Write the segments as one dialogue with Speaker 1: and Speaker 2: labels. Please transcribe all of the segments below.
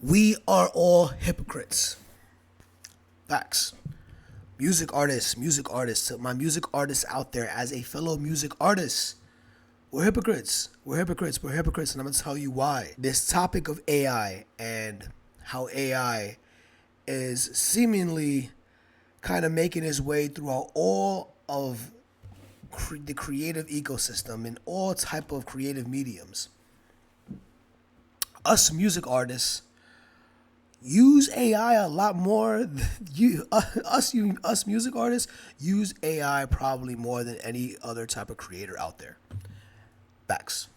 Speaker 1: We are all hypocrites. Facts. Music artists, my music artists out there as a fellow music artist. We're hypocrites. And I'm going to tell you why. This topic of AI and how AI is seemingly kind of making its way throughout all of the creative ecosystem in all type of creative mediums. Us music artists use AI a lot more. Us music artists use AI probably more than any other type of creator out there. Facts.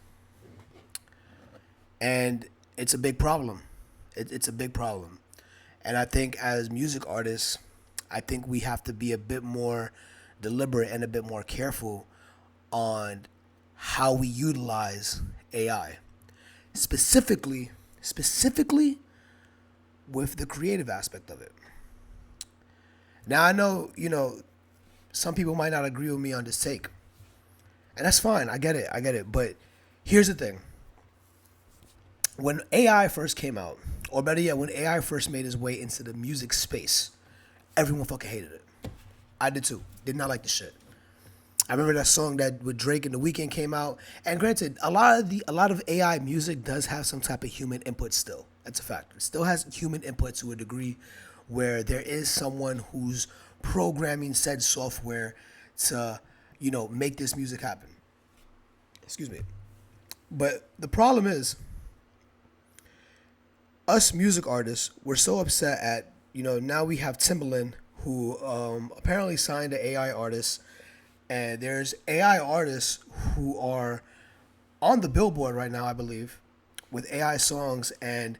Speaker 1: And it's a big problem. It's a big problem. And I think as music artists, I think we have to be a bit more deliberate and a bit more careful on how we utilize AI. Specifically with the creative aspect of it. Now I know, some people might not agree with me on this take. And that's fine. I get it. But here's the thing. When AI first came out, or better yet, when AI first made its way into the music space, everyone fucking hated it. I did too. Did not like the shit. I remember that song that with Drake and The Weeknd came out. And granted, a lot of AI music does have some type of human input still. That's a fact. It still has human input to a degree where there is someone who's programming said software to, make this music happen. Excuse me. But the problem is, us music artists, we're so upset at, now we have Timbaland who apparently signed an AI artist. And there's AI artists who are on the Billboard right now, I believe, with AI songs, and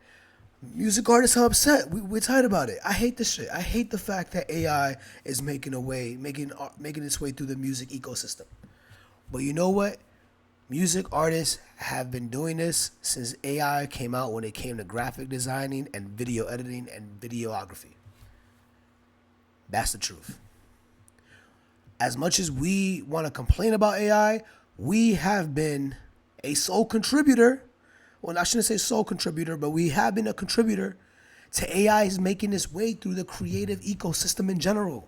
Speaker 1: music artists are upset. We're tired about it. I hate this shit. I hate the fact that AI is making its way through the music ecosystem. But you know what? Music artists have been doing this since AI came out when it came to graphic designing and video editing and videography. That's the truth. As much as we want to complain about AI, we have been a sole contributor. Well, I shouldn't say sole contributor, but we have been a contributor to AI's making its way through the creative ecosystem in general.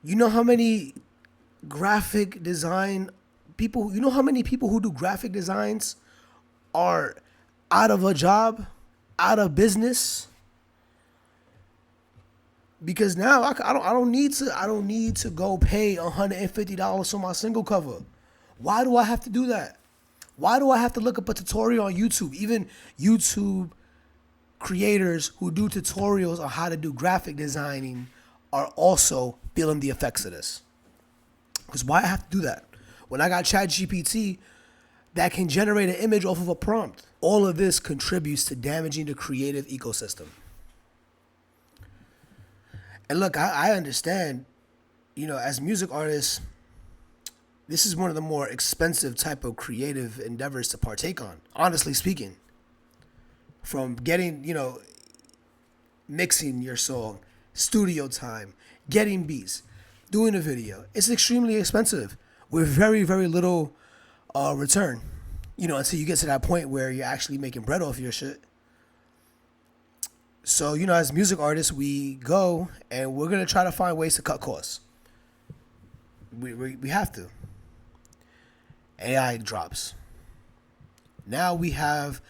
Speaker 1: You know how many graphic design people, how many people who do graphic designs are out of a job, out of business? Because now I don't need to go pay $150 for my single cover. Why do I have to do that? Why do I have to look up a tutorial on YouTube? Even YouTube creators who do tutorials on how to do graphic designing are also feeling the effects of this. Because why I have to do that? When I got ChatGPT that can generate an image off of a prompt. All of this contributes to damaging the creative ecosystem. And look, I understand, as music artists, this is one of the more expensive type of creative endeavors to partake on, honestly speaking. From getting, mixing your song, studio time, getting beats, doing a video. It's extremely expensive with very, very little return, until you get to that point where you're actually making bread off your shit. So, as music artists, we go and we're going to try to find ways to cut costs. We have to. AI drops. Now we have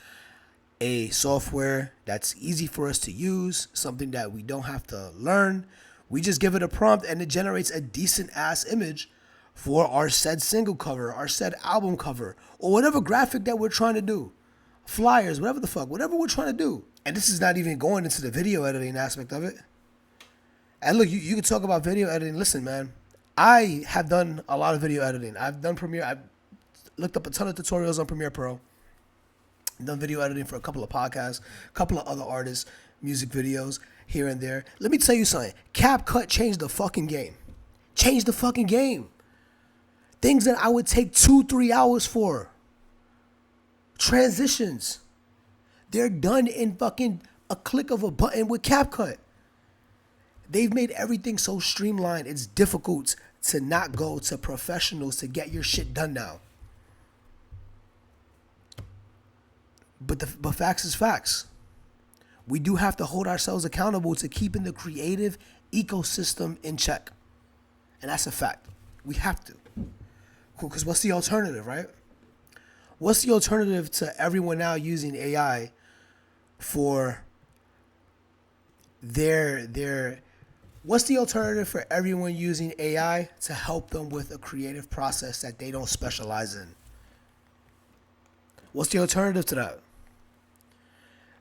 Speaker 1: a software that's easy for us to use, something that we don't have to learn. We just give it a prompt and it generates a decent ass image for our said single cover, our said album cover, or whatever graphic that we're trying to do. Flyers, whatever we're trying to do. And this is not even going into the video editing aspect of it. And look, you can talk about video editing. Listen, man, I have done a lot of video editing. I've done Premiere. I've looked up a ton of tutorials on Premiere Pro. I've done video editing for a couple of podcasts, a couple of other artists, music videos here and there. Let me tell you something. CapCut changed the fucking game. Changed the fucking game. Things that I would take 2-3 hours for. Transitions. They're done in fucking a click of a button with CapCut. They've made everything so streamlined. It's difficult to not go to professionals to get your shit done now. But facts is facts. We do have to hold ourselves accountable to keeping the creative ecosystem in check. And that's a fact. We have to. Cool, because what's the alternative, right? What's the alternative to everyone now using AI for their what's the alternative for everyone using AI to help them with a creative process that they don't specialize in? What's the alternative to that?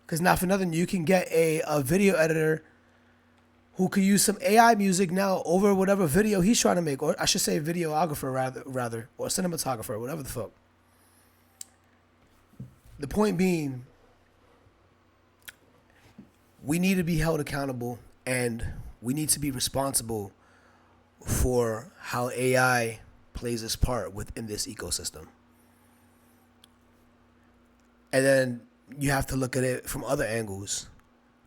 Speaker 1: Because not for nothing, you can get a video editor who could use some AI music now over whatever video he's trying to make, or I should say videographer rather, or cinematographer, whatever the fuck. The point being, we need to be held accountable and we need to be responsible for how AI plays its part within this ecosystem. And then you have to look at it from other angles.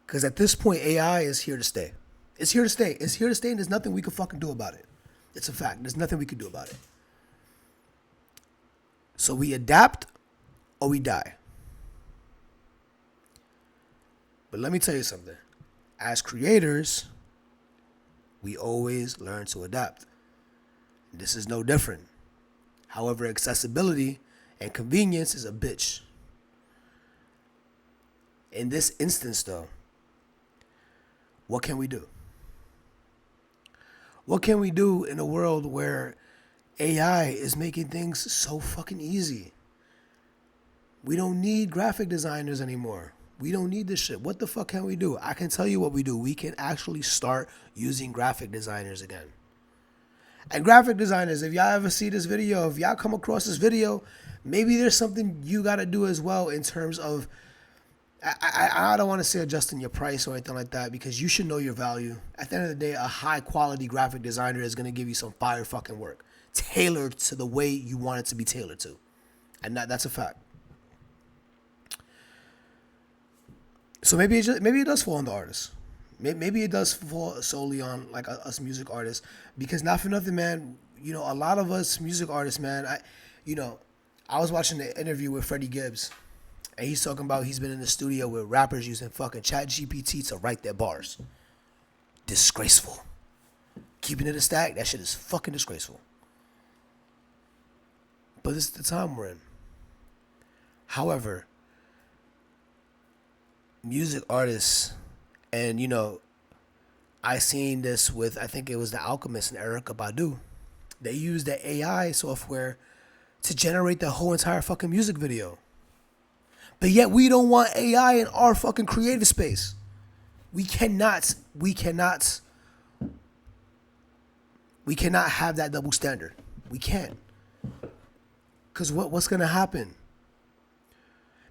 Speaker 1: Because at this point, AI is here to stay. It's here to stay. It's here to stay, and there's nothing we can fucking do about it. It's a fact. There's nothing we can do about it. So we adapt or we die. But let me tell you something. As creators, we always learn to adapt. This is no different. However, accessibility and convenience is a bitch. In this instance, though, what can we do? What can we do in a world where AI is making things so fucking easy? We don't need graphic designers anymore. We don't need this shit. What the fuck can we do? I can tell you what we do. We can actually start using graphic designers again. And graphic designers, if y'all ever see this video, if y'all come across this video, maybe there's something you got to do as well in terms of, I don't want to say adjusting your price or anything like that, because you should know your value. At the end of the day, a high quality graphic designer is going to give you some fire fucking work, tailored to the way you want it to be tailored to. And that's a fact. So maybe it does fall on the artist. Maybe it does fall solely on like us music artists, because not for nothing, man. You know, a lot of us music artists, man. I was watching the interview with Freddie Gibbs, and he's talking about he's been in the studio with rappers using fucking ChatGPT to write their bars. Disgraceful. Keeping it a stack, that shit is fucking disgraceful. But this is the time we're in. However, music artists, and I seen this with, I think it was The Alchemist and Erykah Badu. They used the AI software to generate the whole entire fucking music video. But yet we don't want AI in our fucking creative space. We cannot have that double standard. We can't. Because what's going to happen?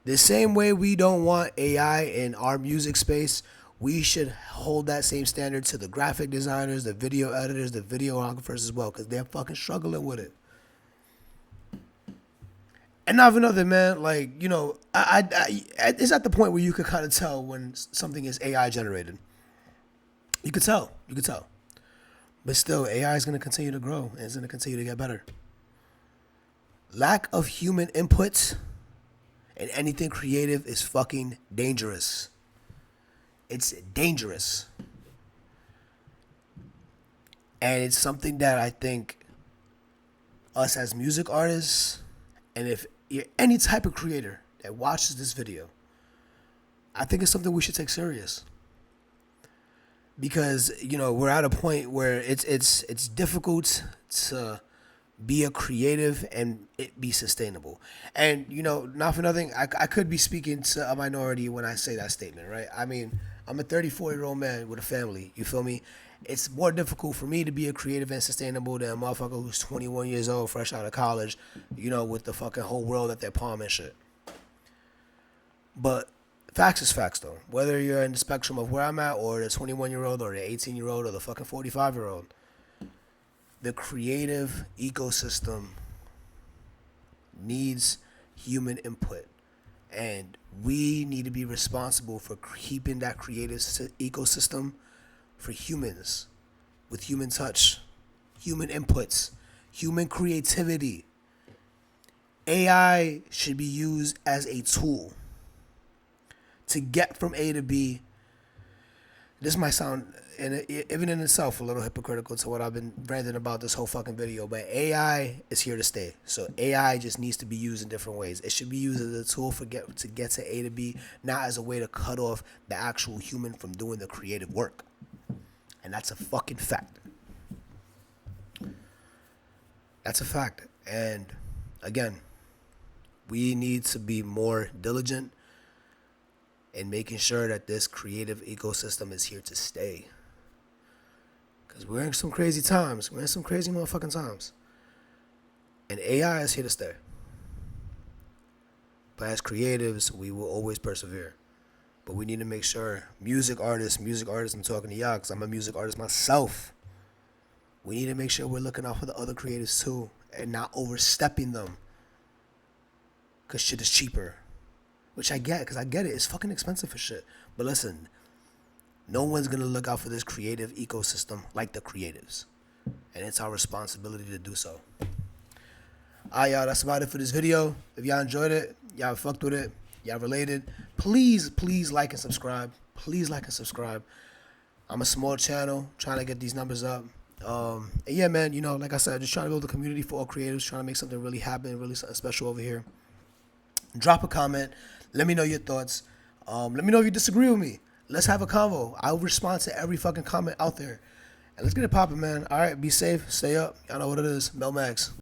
Speaker 1: The same way we don't want AI in our music space, we should hold that same standard to the graphic designers, the video editors, the videographers as well, because they're fucking struggling with it. And not for nothing, man, like, it's at the point where you could kind of tell when something is AI generated. You could tell. But still, AI is going to continue to grow and it's going to continue to get better. Lack of human input and anything creative is fucking dangerous. It's dangerous. And it's something that I think us as music artists, and if you're any type of creator that watches this video, I think it's something we should take serious. Because, we're at a point where it's difficult to be a creative and it be sustainable. And, not for nothing, I could be speaking to a minority when I say that statement, right? I mean, I'm a 34-year-old man with a family, you feel me? It's more difficult for me to be a creative and sustainable than a motherfucker who's 21 years old, fresh out of college, with the fucking whole world at their palm and shit. But facts is facts, though. Whether you're in the spectrum of where I'm at, or the 21-year-old, or the 18-year-old, or the fucking 45-year-old, the creative ecosystem needs human input. And we need to be responsible for keeping that creative ecosystem for humans, with human touch, human inputs, human creativity. AI should be used as a tool. to get from A to B. This might sound, even in itself, a little hypocritical to what I've been ranting about this whole fucking video, but AI is here to stay. So AI just needs to be used in different ways. It should be used as a tool to get to A to B, not as a way to cut off the actual human from doing the creative work. And that's a fucking fact. That's a fact. And again, we need to be more diligent in making sure that this creative ecosystem is here to stay. Because we're in some crazy times. We're in some crazy motherfucking times. And AI is here to stay. But as creatives, we will always persevere. But we need to make sure, music artists, I'm talking to y'all because I'm a music artist myself. We need to make sure we're looking out for the other creatives too and not overstepping them. Because shit is cheaper. Which I get, because I get it. It's fucking expensive for shit. But listen, no one's going to look out for this creative ecosystem like the creatives. And it's our responsibility to do so. Alright, y'all, that's about it for this video. If y'all enjoyed it, y'all fucked with it, y'all related, please like and subscribe. Please like and subscribe. I'm a small channel, trying to get these numbers up. And yeah, man, you know, like I said, just trying to build a community for all creatives, trying to make something really happen, really something special over here. Drop a comment. Let me know your thoughts. Let me know if you disagree with me. Let's have a convo. I'll respond to every fucking comment out there. And let's get it popping, man. All right, be safe. Stay up. Y'all know what it is. Mel Max.